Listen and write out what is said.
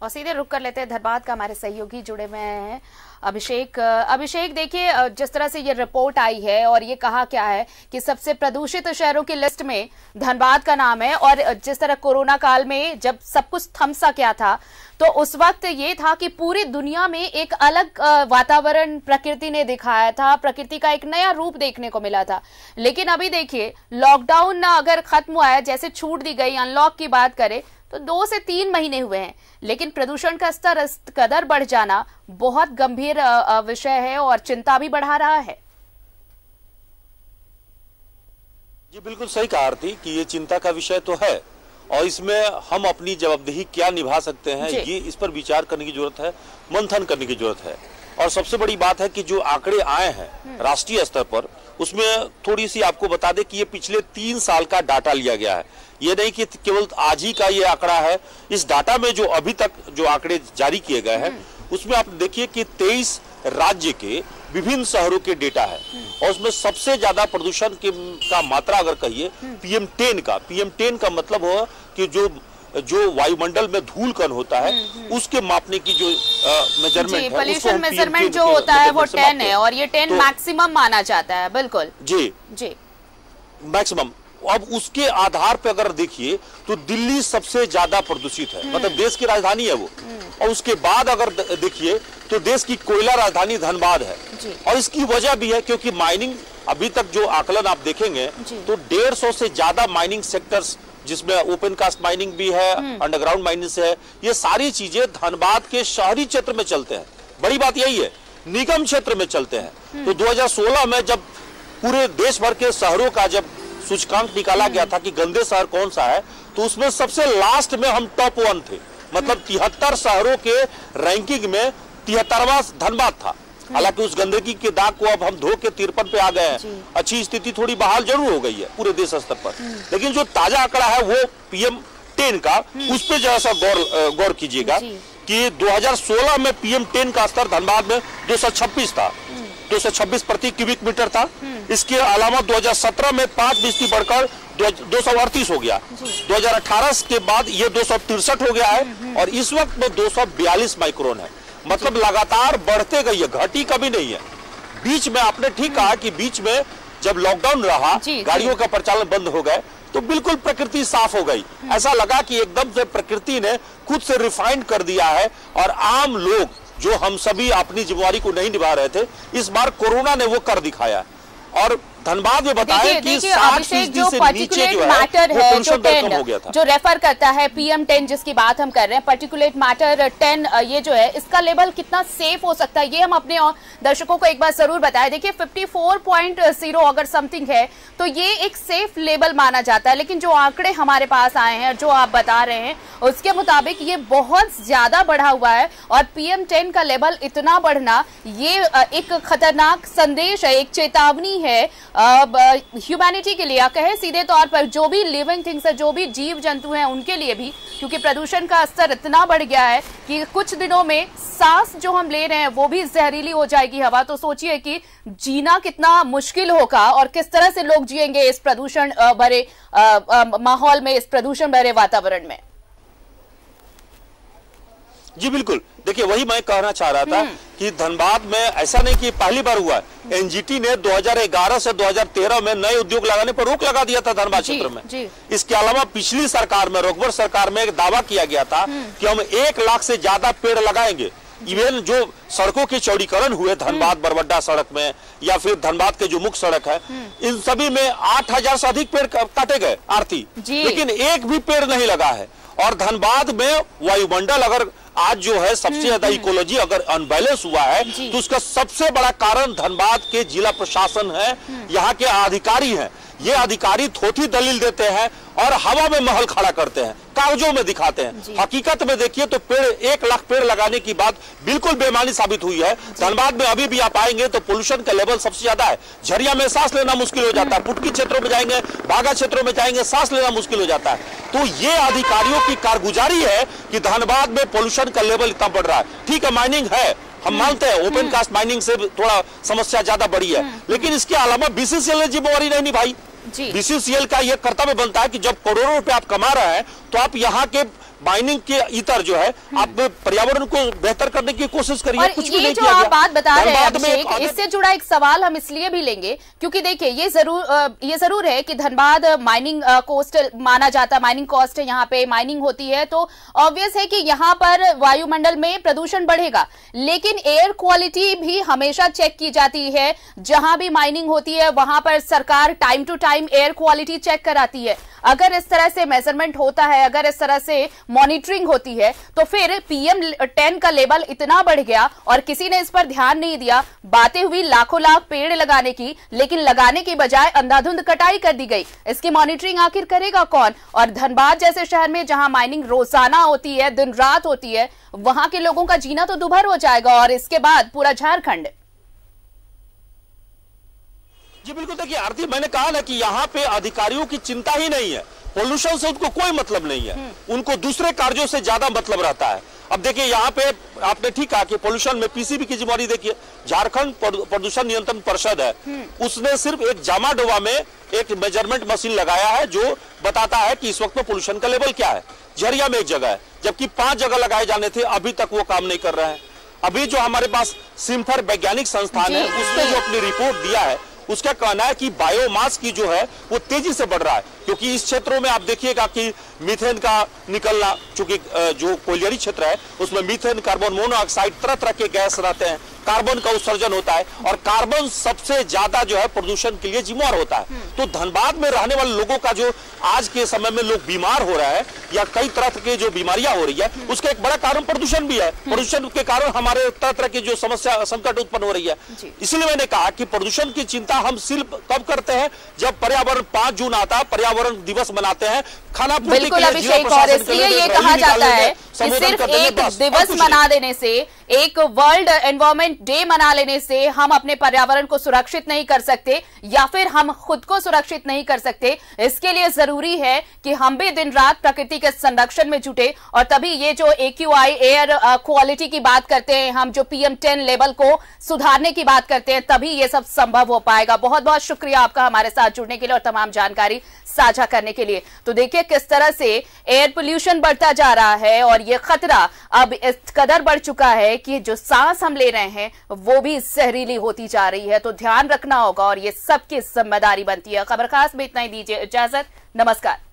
और सीधे रुक कर लेते हैं धनबाद का, हमारे सहयोगी जुड़े हुए हैं अभिषेक देखिए, जिस तरह से ये रिपोर्ट आई है और ये कहा क्या है कि सबसे प्रदूषित शहरों की लिस्ट में धनबाद का नाम है, और जिस तरह कोरोना काल में जब सब कुछ थम सा क्या था तो उस वक्त ये था कि पूरी दुनिया में एक अलग वातावरण प्रकृति ने दिखाया था, प्रकृति का एक नया रूप देखने को मिला था। लेकिन अभी देखिए, लॉकडाउन अगर खत्म हुआ है, जैसे छूट दी गई, अनलॉक की बात करें तो 2 से 3 महीने हुए हैं, लेकिन प्रदूषण का स्तर इस कदर बढ़ जाना बहुत गंभीर विषय है और चिंता भी बढ़ा रहा है। जी बिल्कुल सही कहा आरती कि ये चिंता का विषय तो है, और इसमें हम अपनी जवाबदेही क्या निभा सकते हैं ये इस पर विचार करने की जरूरत है, मंथन करने की जरूरत है। और सबसे बड़ी बात है कि जो आंकड़े आए हैं राष्ट्रीय स्तर पर, उसमें थोड़ी सी आपको बता दें कि ये पिछले 3 साल का डाटा लिया गया है। ये नहीं कि केवल आज ही का ये आंकड़ा है। इस डाटा में जो अभी तक जो आंकड़े जारी किए गए हैं उसमें आप देखिए कि 23 राज्य के विभिन्न शहरों के डेटा है, और उसमें सबसे ज्यादा प्रदूषण का मात्रा अगर कहिए PM10 का मतलब हो कि जो वायुमंडल में धूल कण होता है उसके मापने की जो मेजरमेंट है, पोल्यूशन मेजरमेंट जो होता है वो 10 है, और ये 10 मैक्सिमम माना जाता है। बिल्कुल जी मैक्सिमम। अब उसके आधार पर अगर देखिए तो दिल्ली सबसे ज्यादा प्रदूषित है, मतलब देश की राजधानी है वो, और उसके बाद अगर देखिए तो देश की कोयला राजधानी धनबाद है। और इसकी वजह भी है क्योंकि माइनिंग, अभी तक जो आकलन आप देखेंगे तो 150 से ज्यादा माइनिंग सेक्टर्स, जिसमें ओपन कास्ट माइनिंग भी है, अंडरग्राउंड माइनिंग है, ये सारी चीजें धनबाद के शहरी क्षेत्र में चलते हैं। बड़ी बात यही है, निगम क्षेत्र में चलते हैं। तो 2016 में जब पूरे देश भर के शहरों का जब सूचकांक निकाला गया था कि गंदे शहर कौन सा है, तो उसमें सबसे लास्ट में हम टॉप 1 थे, मतलब 73 शहरों के रैंकिंग में 73वां धनबाद था। हालांकि उस गंदगी के दाग को अब हम धो के 53 पे आ गए हैं। अच्छी स्थिति थोड़ी बहाल जरूर हो गई है पूरे देश स्तर पर, लेकिन जो ताजा आंकड़ा है वो PM10 का, उस पर जरा सा गौर कीजिएगा कि 2016 में PM10 का स्तर धनबाद में 226 था, 226 प्रति क्यूबिक मीटर था। इसके अलावा 2017 में 5% बढ़कर 238 हो गया। 2018 के बाद ये 263 हो गया है, और इस वक्त में 242 माइक्रोन है। मतलब लगातार बढ़ते गई है, घटी कभी नहीं है। बीच में आपने ठीक कहा कि बीच में जब लॉकडाउन रहा, गाड़ियों का परिचालन बंद हो गए, तो बिल्कुल प्रकृति साफ हो गई। ऐसा लगा कि एकदम से प्रकृति ने खुद से रिफाइंड कर दिया है, और आम लोग जो हम सभी अपनी जिम्मेवारी को नहीं निभा रहे थे, इस बार कोरोना ने वो कर दिखाया। और धनबाद में बताया कि 60% जो पार्टिकुलेट मैटर है, जो 10 जो रेफर करता है PM10 जिसकी बात हम कर रहे हैं, पार्टिकुलेट मैटर 10, ये जो है इसका लेवल कितना सेफ हो सकता है, ये हम अपने दर्शकों को एक बार जरूर बताएं। देखिए 54.0 अगर समथिंग है तो ये एक सेफ लेवल माना जाता है, लेकिन जो आंकड़े हमारे पास आए हैं, जो आप बता रहे हैं, उसके मुताबिक ये बहुत ज्यादा बढ़ा हुआ है। और PM10 का लेवल इतना बढ़ना ये एक खतरनाक संदेश है, एक चेतावनी है ह्यूमैनिटी के लिए, कहे सीधे तौर पर जो भी लिविंग थिंग्स है, जो भी जीव जंतु हैं, उनके लिए भी, क्योंकि प्रदूषण का स्तर इतना बढ़ गया है कि कुछ दिनों में सांस जो हम ले रहे हैं वो भी जहरीली हो जाएगी हवा। तो सोचिए कि जीना कितना मुश्किल होगा और किस तरह से लोग जिएंगे इस प्रदूषण भरे माहौल में, इस प्रदूषण भरे वातावरण में। जी बिल्कुल, देखिए वही मैं कहना चाह रहा था कि धनबाद में ऐसा नहीं कि पहली बार हुआ है। NGT ने 2011 से 2013 में नए उद्योग लगाने पर रोक लगा दिया था धनबाद क्षेत्र में। इसके अलावा पिछली सरकार में, रघुवर सरकार में, एक दावा किया गया था कि हम 1 लाख से ज्यादा पेड़ लगाएंगे। इवन जो सड़कों के चौड़ीकरण हुए धनबाद बरवड्डा सड़क में, या फिर धनबाद के जो मुख्य सड़क है, इन सभी में 8000 से अधिक पेड़ काटे गए आरती, लेकिन एक भी पेड़ नहीं लगा है। और धनबाद में वायुमंडल अगर आज जो है सबसे ज्यादा इकोलॉजी अगर अनबैलेंस हुआ है, तो उसका सबसे बड़ा कारण धनबाद के जिला प्रशासन है, यहाँ के अधिकारी हैं। ये अधिकारी थोथी दलील देते हैं और हवा में महल खड़ा करते हैं, कागजों में दिखाते हैं। हकीकत में देखिए तो पेड़ 1 लाख पेड़ लगाने की बात बिल्कुल बेमानी साबित हुई है। धनबाद में अभी भी आप आएंगे तो पोल्यूशन का लेवल सबसे ज्यादा है। झरिया में सांस लेना मुश्किल हो जाता है, पुटकी क्षेत्रों में जाएंगे, बागा क्षेत्रों में जाएंगे, सांस लेना मुश्किल हो जाता है। तो ये अधिकारियों की कारगुजारी है कि धनबाद में पोल्यूशन का लेवल इतना बढ़ रहा है। ठीक है, माइनिंग है, हम मानते हैं ओपन कास्ट माइनिंग से थोड़ा समस्या ज्यादा बड़ी है, लेकिन इसके अलावा BCCL ने जिम्मेवारी नहीं निभाई। BCCL का यह कर्तव्य बनता है कि जब करोड़ों रुपए आप कमा रहे हैं तो आप यहाँ के माइनिंग के इतर जो है आप पर्यावरण को बेहतर करने की कोशिश करिए। और कुछ ये जो आप बात बता रहे हैं अभिषेक, इससे जुड़ा एक सवाल हम इसलिए भी लेंगे क्योंकि देखिए ये जरूर है कि धनबाद माइनिंग कोस्ट माना जाता है, माइनिंग कॉस्ट है, यहाँ पे माइनिंग होती है, तो ऑब्वियस है कि यहाँ पर वायुमंडल में प्रदूषण बढ़ेगा, लेकिन एयर क्वालिटी भी हमेशा चेक की जाती है। जहां भी माइनिंग होती है वहां पर सरकार time to time air quality check कराती है। अगर इस तरह से मेजरमेंट होता है, अगर इस तरह से मॉनिटरिंग होती है, तो फिर PM10 का लेवल इतना बढ़ गया और किसी ने इस पर ध्यान नहीं दिया। बातें हुई लाखों लाख पेड़ लगाने की, लेकिन लगाने की बजाय अंधाधुंध कटाई कर दी गई। इसकी मॉनिटरिंग आखिर करेगा कौन? और धनबाद जैसे शहर में जहां माइनिंग रोजाना होती है, दिन रात होती है, वहां के लोगों का जीना तो दुभर हो जाएगा, और इसके बाद पूरा झारखंड। जी बिल्कुल, देखिए आरती, मैंने कहा ना कि यहाँ पे अधिकारियों की चिंता ही नहीं है, पोल्यूशन से उनको कोई मतलब नहीं है, उनको दूसरे कार्यों से ज्यादा मतलब रहता है। अब देखिए यहाँ पे आपने ठीक कहा कि पोल्यूशन में पीसीबी की जिम्मेवारी देखिए, झारखंड प्रदूषण नियंत्रण परिषद है, उसने सिर्फ एक जामाडोवा में एक मेजरमेंट मशीन लगाया है जो बताता है कि इस वक्त में पोल्यूशन का लेवल क्या है। झरिया में एक जगह है, जबकि 5 जगह लगाए जाने थे, अभी तक वो काम नहीं कर रहे हैं। अभी जो हमारे पास सिम्फर वैज्ञानिक संस्थान है, उसने जो अपनी रिपोर्ट दिया है, उसका कहना है कि बायोमास की जो है वो तेजी से बढ़ रहा है, क्योंकि इस क्षेत्रों में आप देखिएगा कि मीथेन का निकलना, चूंकि जो कोयलियारी क्षेत्र है उसमें मीथेन, कार्बन मोनोऑक्साइड, तरह तरह के गैस रहते हैं, कार्बन का उत्सर्जन होता है, और कार्बन सबसे ज्यादा जो है प्रदूषण के लिए जिम्मेदार होता है। तो धनबाद में रहने वाले लोगों का जो आज के समय में लोग बीमार हो रहा है या कई तरह की जो बीमारियां हो रही है, उसका एक बड़ा कारण प्रदूषण भी है। प्रदूषण के कारण हमारे तरह तरह की जो समस्या, संकट उत्पन्न हो रही है। इसलिए मैंने कहा कि प्रदूषण की चिंता हम सिर्फ कब करते हैं जब पर्यावरण 5 जून आता है, पर्यावरण दिवस मनाते हैं, खाना बिल्कुल अभिषेक, और इसलिए ये कहा जाता है कि सिर्फ एक दिवस मना देने से, एक वर्ल्ड एनवायरमेंट डे मना लेने से हम अपने पर्यावरण को सुरक्षित नहीं कर सकते, या फिर हम खुद को सुरक्षित नहीं कर सकते। इसके लिए जरूरी है कि हम भी दिन रात प्रकृति के संरक्षण में जुटे, और तभी ये जो AQI एयर क्वालिटी की बात करते हैं, हम जो PM10 लेवल को सुधारने की बात करते हैं, तभी ये सब संभव हो पाएगा। बहुत बहुत शुक्रिया आपका हमारे साथ जुड़ने के लिए और तमाम जानकारी साझा करने के लिए। तो देखिए किस तरह से एयर पोल्यूशन बढ़ता जा रहा है, और ये खतरा अब इस कदर बढ़ चुका है कि जो सांस हम ले रहे हैं वो भी जहरीली होती जा रही है। तो ध्यान रखना होगा, और ये सबकी जिम्मेदारी बनती है। खबर खास में इतना ही, दीजिए इजाजत, नमस्कार।